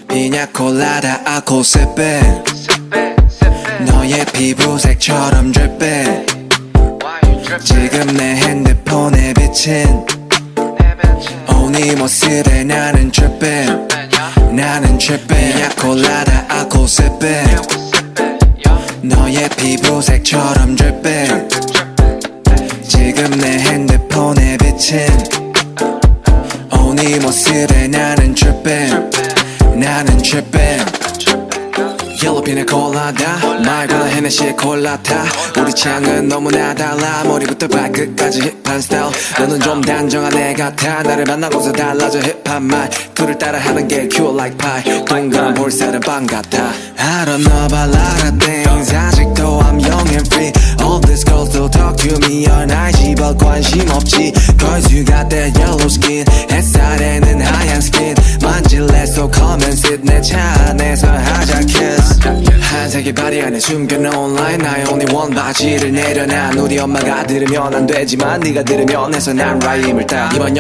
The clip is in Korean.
피냐콜라다 알코올 세배 너의 피부색처럼 drip 지금 내 핸드폰에 비친 네 모습에 나는 trippin 나는 trippin 피냐콜라다 알코올 세배 너의 피부색처럼 drip 지금 내 핸드폰에 비친 네 모습에 나는 trippin 나는 trippin 옐로우 피냐콜라다 말고는 헤네시의 콜라타 우리 취향은 너무나 달라 머리부터 발끝까지 힙한 스타일 너는 좀 단정한 애 같아 나를 만나고서 달라져 힙한 말투를 따라하는 게 cute like pie 동그란 볼살은 빵 같아 I don't know about a lot of things 아직도 I'm young and free All these girls still talk to me all night 씨발 관심 없지 Cause you got that yellow skin 햇살에는 하얀 skin 만질래 so come and sit 내 차 안에서 하자 kiss 한색의 바리 안에 숨겨놓은 line I only want 바지를 내려놔 우리 엄마가 들으면 안 되지만 네가 들으면 해서 난 라임을 따 이번